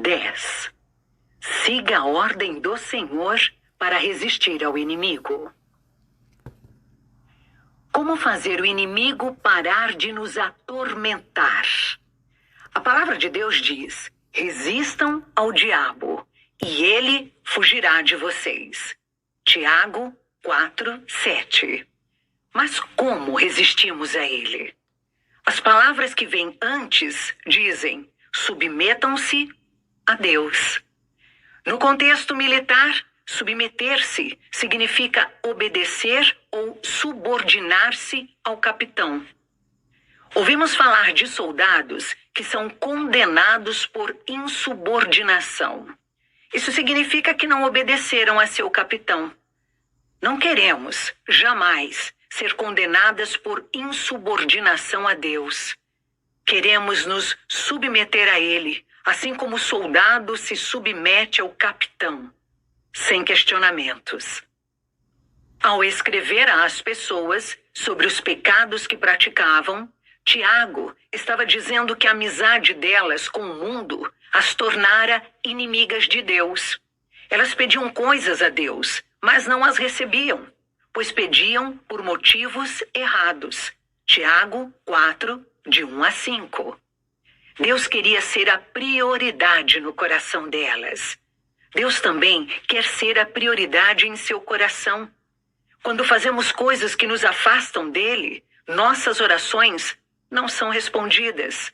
10. Siga a ordem do Senhor para resistir ao inimigo. Como fazer o inimigo parar de nos atormentar? A palavra de Deus diz: resistam ao diabo e ele fugirá de vocês. Tiago 4:7. Mas como resistimos a ele? As palavras que vêm antes dizem: submetam-se a Deus. No contexto militar, submeter-se significa obedecer ou subordinar-se ao capitão. Ouvimos falar de soldados que são condenados por insubordinação. Isso significa que não obedeceram a seu capitão. Não queremos, jamais, ser condenadas por insubordinação a Deus. Queremos nos submeter a Ele, assim como o soldado se submete ao capitão, sem questionamentos. Ao escrever às pessoas sobre os pecados que praticavam, Tiago estava dizendo que a amizade delas com o mundo as tornara inimigas de Deus. Elas pediam coisas a Deus, mas não as recebiam, pois pediam por motivos errados. Tiago 4, de 1 a 5. Deus queria ser a prioridade no coração delas. Deus também quer ser a prioridade em seu coração. Quando fazemos coisas que nos afastam dele, nossas orações não são respondidas.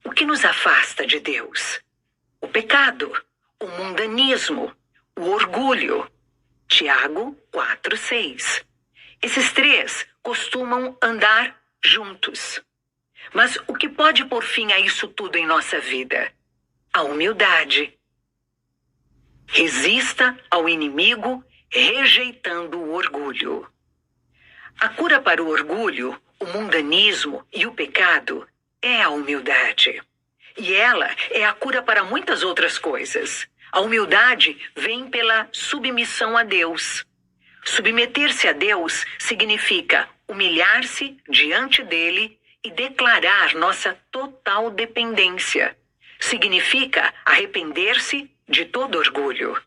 O que nos afasta de Deus? O pecado, o mundanismo, o orgulho. Tiago 4:6. Esses três costumam andar juntos. Mas o que pode pôr fim a isso tudo em nossa vida? A humildade. Resista ao inimigo, rejeitando o orgulho. A cura para o orgulho, o mundanismo e o pecado é a humildade. E ela é a cura para muitas outras coisas. A humildade vem pela submissão a Deus. Submeter-se a Deus significa humilhar-se diante dele e declarar nossa total dependência. Significa arrepender-se de todo orgulho.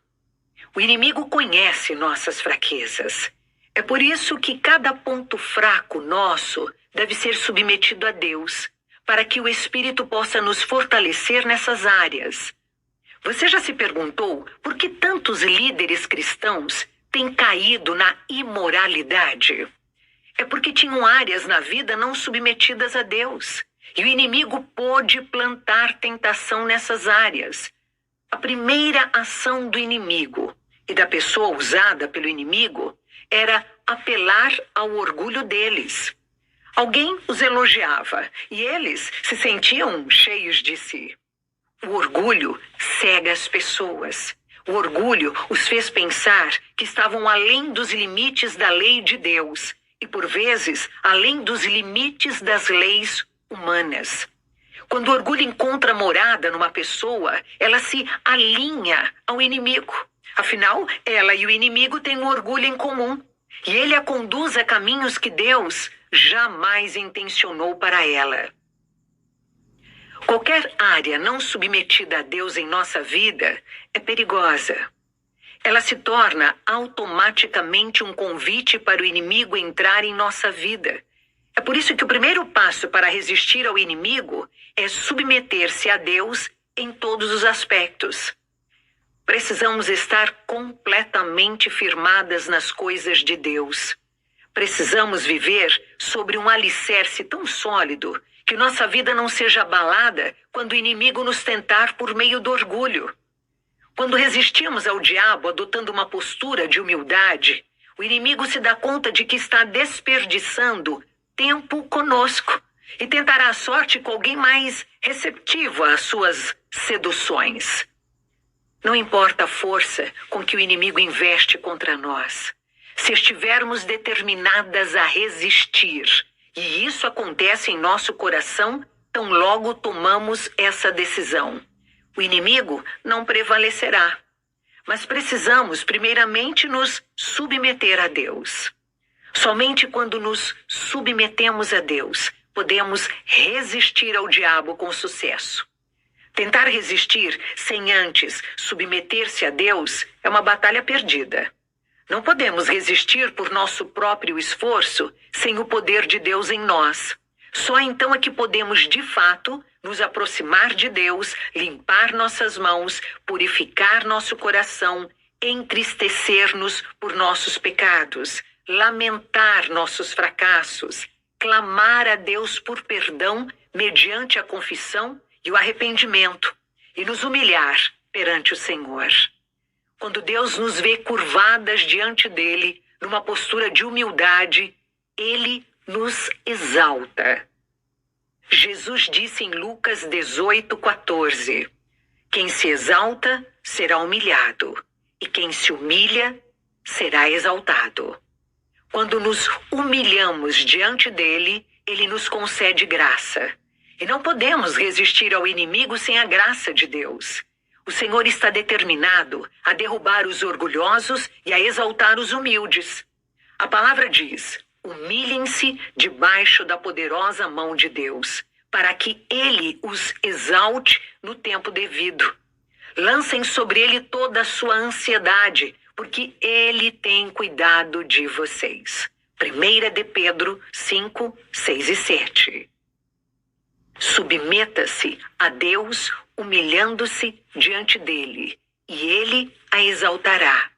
O inimigo conhece nossas fraquezas. É por isso que cada ponto fraco nosso deve ser submetido a Deus, para que o Espírito possa nos fortalecer nessas áreas. Você já se perguntou por que tantos líderes cristãos têm caído na imoralidade? É porque tinham áreas na vida não submetidas a Deus. E o inimigo pôde plantar tentação nessas áreas. A primeira ação do inimigo e da pessoa usada pelo inimigo era apelar ao orgulho deles. Alguém os elogiava e eles se sentiam cheios de si. O orgulho cega as pessoas. O orgulho os fez pensar que estavam além dos limites da lei de Deus e, por vezes, além dos limites das leis humanas. Quando o orgulho encontra morada numa pessoa, ela se alinha ao inimigo. Afinal, ela e o inimigo têm um orgulho em comum. E ele a conduz a caminhos que Deus jamais intencionou para ela. Qualquer área não submetida a Deus em nossa vida é perigosa. Ela se torna automaticamente um convite para o inimigo entrar em nossa vida. É por isso que o primeiro passo para resistir ao inimigo é submeter-se a Deus em todos os aspectos. Precisamos estar completamente firmadas nas coisas de Deus. Precisamos viver sobre um alicerce tão sólido que nossa vida não seja abalada quando o inimigo nos tentar por meio do orgulho. Quando resistimos ao diabo adotando uma postura de humildade, o inimigo se dá conta de que está desperdiçando tempo conosco e tentará a sorte com alguém mais receptivo às suas seduções. Não importa a força com que o inimigo investe contra nós, se estivermos determinadas a resistir, e isso acontece em nosso coração tão logo tomamos essa decisão, o inimigo não prevalecerá. Mas precisamos primeiramente nos submeter a Deus. Somente quando nos submetemos a Deus, podemos resistir ao diabo com sucesso. Tentar resistir sem antes submeter-se a Deus é uma batalha perdida. Não podemos resistir por nosso próprio esforço sem o poder de Deus em nós. Só então é que podemos, de fato, nos aproximar de Deus, limpar nossas mãos, purificar nosso coração, entristecer-nos por nossos pecados, lamentar nossos fracassos, clamar a Deus por perdão mediante a confissão e o arrependimento, e nos humilhar perante o Senhor. Quando Deus nos vê curvadas diante dele, numa postura de humildade, ele nos exalta. Jesus disse em Lucas 18:14, quem se exalta será humilhado, e quem se humilha será exaltado. Quando nos humilhamos diante dele, ele nos concede graça. E não podemos resistir ao inimigo sem a graça de Deus. O Senhor está determinado a derrubar os orgulhosos e a exaltar os humildes. A palavra diz, humilhem-se debaixo da poderosa mão de Deus, para que ele os exalte no tempo devido. Lancem sobre ele toda a sua ansiedade, porque ele tem cuidado de vocês. 1 de Pedro 5, 6 e 7. Submeta-se a Deus, humilhando-se diante dele, e ele a exaltará.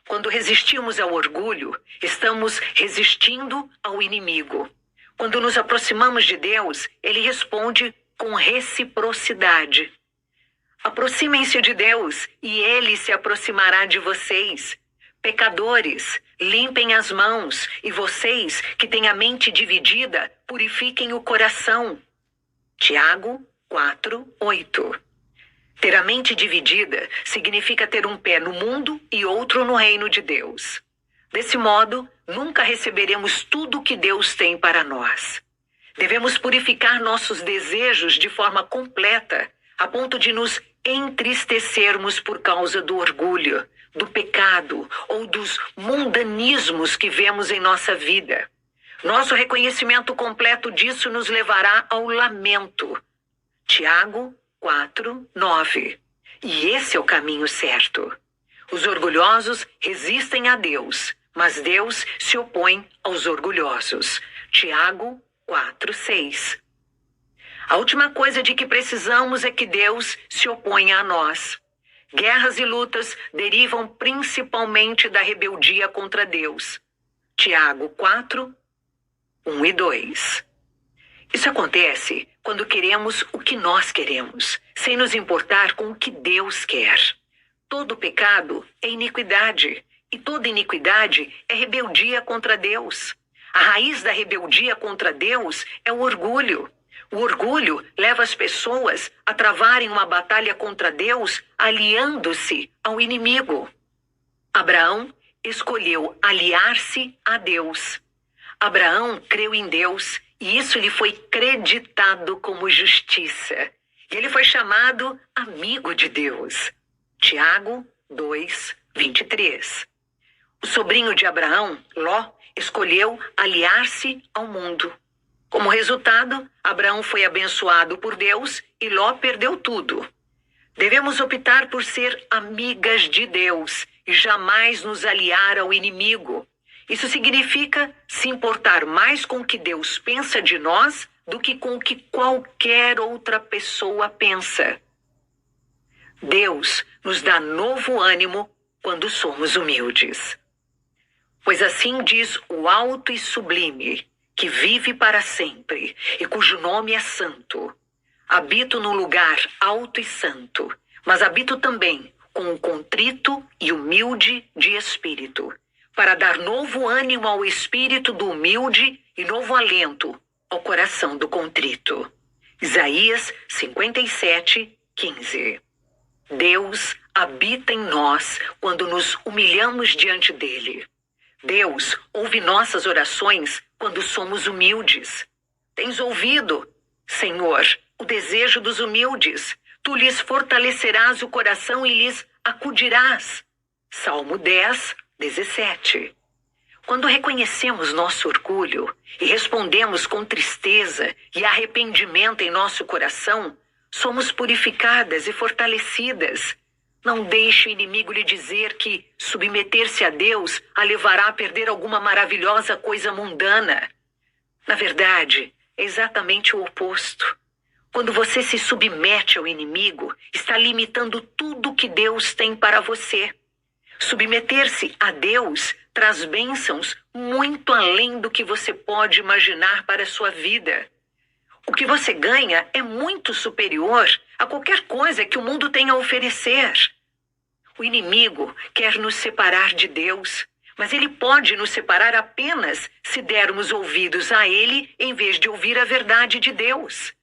Quando resistimos ao orgulho, estamos resistindo ao inimigo. Quando nos aproximamos de Deus, ele responde com reciprocidade. Aproximem-se de Deus, e ele se aproximará de vocês. Pecadores, limpem as mãos, e vocês que têm a mente dividida, purifiquem o coração. Tiago 4:8. Ter a mente dividida significa ter um pé no mundo e outro no reino de Deus. Desse modo, nunca receberemos tudo o que Deus tem para nós. Devemos purificar nossos desejos de forma completa, a ponto de nos entristecermos por causa do orgulho, do pecado ou dos mundanismos que vemos em nossa vida. Nosso reconhecimento completo disso nos levará ao lamento. Tiago 4:9. E esse é o caminho certo. Os orgulhosos resistem a Deus, mas Deus se opõe aos orgulhosos. Tiago 4:6. A última coisa de que precisamos é que Deus se oponha a nós. Guerras e lutas derivam principalmente da rebeldia contra Deus. Tiago 4, 1 e 2. Isso acontece quando queremos o que nós queremos, sem nos importar com o que Deus quer. Todo pecado é iniquidade, e toda iniquidade é rebeldia contra Deus. A raiz da rebeldia contra Deus é o orgulho. O orgulho leva as pessoas a travarem uma batalha contra Deus, aliando-se ao inimigo. Abraão escolheu aliar-se a Deus. Abraão creu em Deus e isso lhe foi creditado como justiça. E ele foi chamado amigo de Deus. Tiago 2:23. O sobrinho de Abraão, Ló, escolheu aliar-se ao mundo. Como resultado, Abraão foi abençoado por Deus e Ló perdeu tudo. Devemos optar por ser amigas de Deus e jamais nos aliar ao inimigo. Isso significa se importar mais com o que Deus pensa de nós do que com o que qualquer outra pessoa pensa. Deus nos dá novo ânimo quando somos humildes. Pois assim diz o alto e sublime, que vive para sempre e cujo nome é santo. Habito no lugar alto e santo, mas habito também com o contrito e humilde de espírito, para dar novo ânimo ao espírito do humilde e novo alento ao coração do contrito. Isaías 57:15. Deus habita em nós quando nos humilhamos diante dele. Deus ouve nossas orações quando somos humildes. Tens ouvido, Senhor, o desejo dos humildes. Tu lhes fortalecerás o coração e lhes acudirás. Salmo 10:17. Quando reconhecemos nosso orgulho e respondemos com tristeza e arrependimento em nosso coração, Somos purificadas e fortalecidas. Não deixe o inimigo lhe dizer que submeter-se a Deus a levará a perder alguma maravilhosa coisa mundana. Na verdade, é exatamente o oposto. Quando você se submete ao inimigo, está limitando tudo que Deus tem para você. Submeter-se a Deus traz bênçãos muito além do que você pode imaginar para a sua vida. O que você ganha é muito superior a qualquer coisa que o mundo tenha a oferecer. O inimigo quer nos separar de Deus, mas ele pode nos separar apenas se dermos ouvidos a ele em vez de ouvir a verdade de Deus.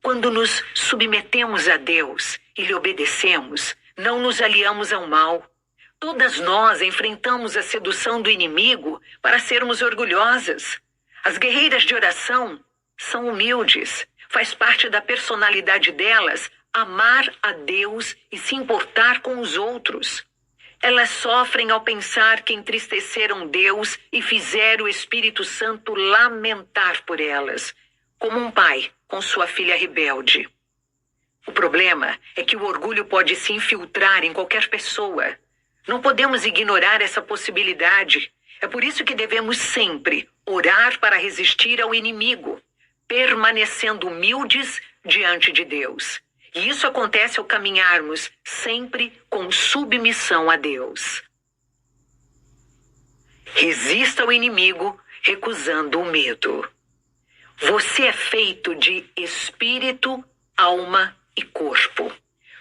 Quando nos submetemos a Deus e lhe obedecemos, não nos aliamos ao mal. Todas nós enfrentamos a sedução do inimigo para sermos orgulhosas. As guerreiras de oração são humildes. Faz parte da personalidade delas amar a Deus e se importar com os outros. Elas sofrem ao pensar que entristeceram Deus e fizeram o Espírito Santo lamentar por elas, como um pai com sua filha rebelde. O problema é que o orgulho pode se infiltrar em qualquer pessoa. Não podemos ignorar essa possibilidade. É por isso que devemos sempre orar para resistir ao inimigo, permanecendo humildes diante de Deus. E isso acontece ao caminharmos sempre com submissão a Deus. Resista ao inimigo, recusando o medo. Você é feito de espírito, alma e corpo.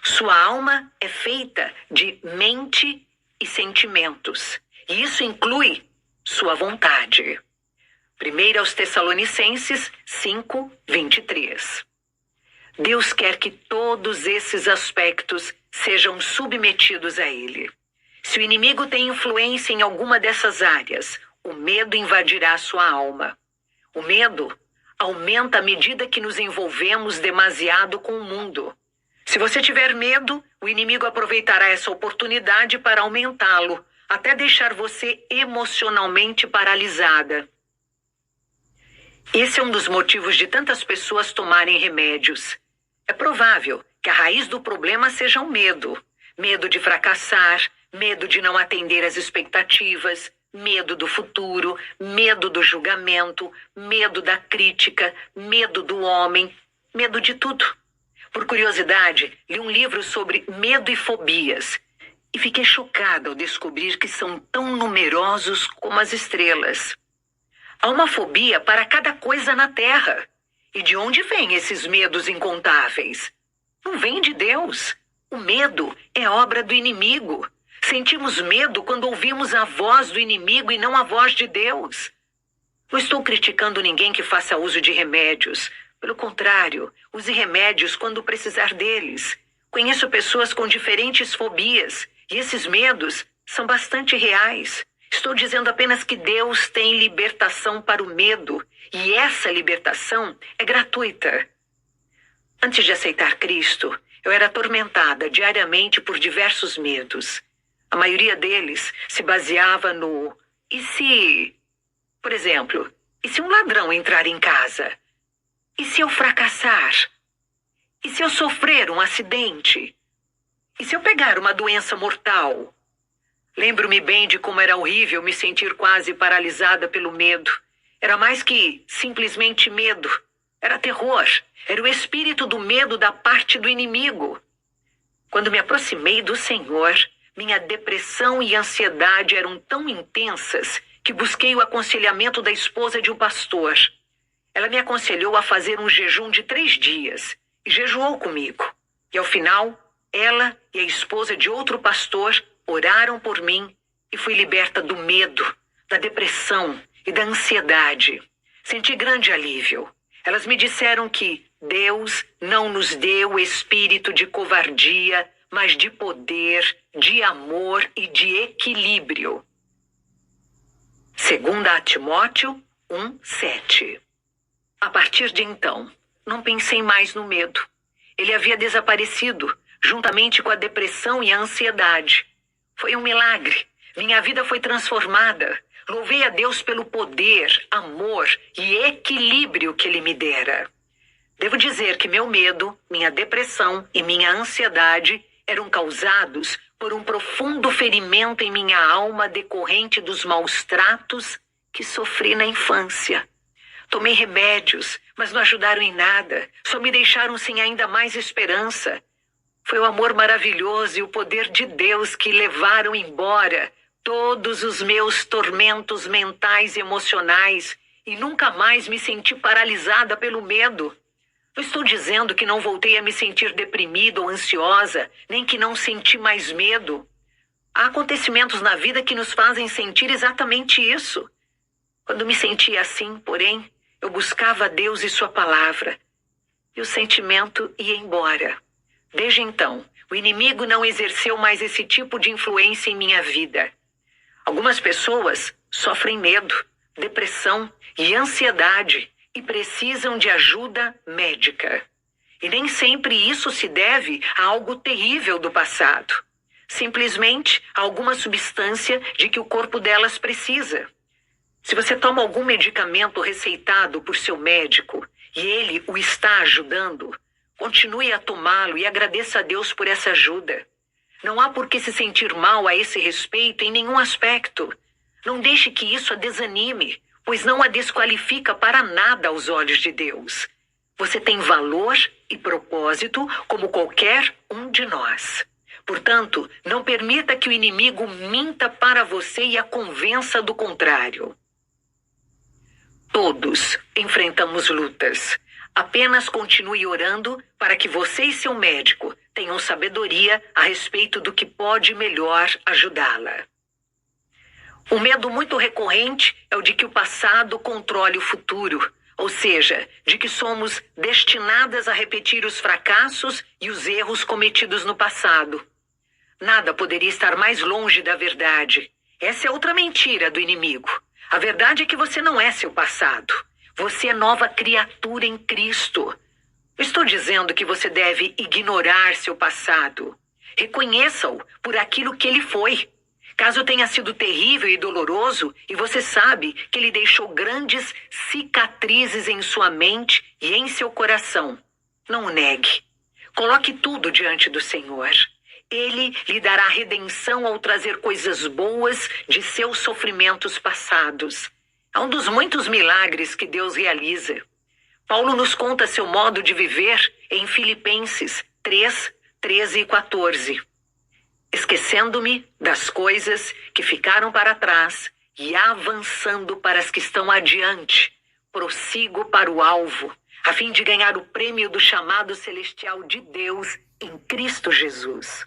Sua alma é feita de mente e sentimentos. E isso inclui sua vontade. 1 aos Tessalonicenses 5:23. Deus quer que todos esses aspectos sejam submetidos a Ele. Se o inimigo tem influência em alguma dessas áreas, o medo invadirá sua alma. O medo aumenta à medida que nos envolvemos demasiado com o mundo. Se você tiver medo, o inimigo aproveitará essa oportunidade para aumentá-lo, até deixar você emocionalmente paralisada. Esse é um dos motivos de tantas pessoas tomarem remédios. É provável que a raiz do problema seja o medo. Medo de fracassar, medo de não atender às expectativas, medo do futuro, medo do julgamento, medo da crítica, medo do homem, medo de tudo. Por curiosidade, li um livro sobre medo e fobias e fiquei chocada ao descobrir que são tão numerosos como as estrelas. Há uma fobia para cada coisa na Terra. E de onde vêm esses medos incontáveis? Não vem de Deus. O medo é obra do inimigo. Sentimos medo quando ouvimos a voz do inimigo e não a voz de Deus. Não estou criticando ninguém que faça uso de remédios. Pelo contrário, use remédios quando precisar deles. Conheço pessoas com diferentes fobias e esses medos são bastante reais. Estou dizendo apenas que Deus tem libertação para o medo e essa libertação é gratuita. Antes de aceitar Cristo, eu era atormentada diariamente por diversos medos. A maioria deles se baseava no e se, por exemplo, e se um ladrão entrar em casa? E se eu fracassar? E se eu sofrer um acidente? E se eu pegar uma doença mortal? Lembro-me bem de como era horrível me sentir quase paralisada pelo medo. Era mais que simplesmente medo. Era terror. Era o espírito do medo da parte do inimigo. Quando me aproximei do Senhor, minha depressão e ansiedade eram tão intensas que busquei o aconselhamento da esposa de um pastor. Ela me aconselhou a fazer um jejum de 3 dias e jejuou comigo. E ao final, ela e a esposa de outro pastor oraram por mim e fui liberta do medo, da depressão e da ansiedade. Senti grande alívio. Elas me disseram que Deus não nos deu espírito de covardia, mas de poder, de amor e de equilíbrio. 2 Timóteo 1:7. A partir de então, não pensei mais no medo. Ele havia desaparecido, juntamente com a depressão e a ansiedade. Foi um milagre. Minha vida foi transformada. Louvei a Deus pelo poder, amor e equilíbrio que Ele me dera. Devo dizer que meu medo, minha depressão e minha ansiedade eram causados por um profundo ferimento em minha alma decorrente dos maus tratos que sofri na infância. Tomei remédios, mas não ajudaram em nada, só me deixaram sem ainda mais esperança. Foi o amor maravilhoso e o poder de Deus que levaram embora todos os meus tormentos mentais e emocionais e nunca mais me senti paralisada pelo medo. Não estou dizendo que não voltei a me sentir deprimida ou ansiosa, nem que não senti mais medo. Há acontecimentos na vida que nos fazem sentir exatamente isso. Quando me sentia assim, porém, eu buscava Deus e sua palavra, e o sentimento ia embora. Desde então, o inimigo não exerceu mais esse tipo de influência em minha vida. Algumas pessoas sofrem medo, depressão e ansiedade e precisam de ajuda médica. E nem sempre isso se deve a algo terrível do passado. Simplesmente a alguma substância de que o corpo delas precisa. Se você toma algum medicamento receitado por seu médico e ele o está ajudando, continue a tomá-lo e agradeça a Deus por essa ajuda. Não há por que se sentir mal a esse respeito em nenhum aspecto. Não deixe que isso a desanime, pois não a desqualifica para nada aos olhos de Deus. Você tem valor e propósito como qualquer um de nós. Portanto, não permita que o inimigo minta para você e a convença do contrário. Todos enfrentamos lutas. Apenas continue orando para que você e seu médico tenham sabedoria a respeito do que pode melhor ajudá-la. Um medo muito recorrente é o de que o passado controle o futuro, ou seja, de que somos destinadas a repetir os fracassos e os erros cometidos no passado. Nada poderia estar mais longe da verdade. Essa é outra mentira do inimigo. A verdade é que você não é seu passado. Você é nova criatura em Cristo. Estou dizendo que você deve ignorar seu passado. Reconheça-o por aquilo que ele foi. Caso tenha sido terrível e doloroso, e você sabe que ele deixou grandes cicatrizes em sua mente e em seu coração, não o negue. Coloque tudo diante do Senhor. Ele lhe dará redenção ao trazer coisas boas de seus sofrimentos passados. É um dos muitos milagres que Deus realiza. Paulo nos conta seu modo de viver em Filipenses 3, 13 e 14. Esquecendo-me das coisas que ficaram para trás e avançando para as que estão adiante, prossigo para o alvo, a fim de ganhar o prêmio do chamado celestial de Deus em Cristo Jesus.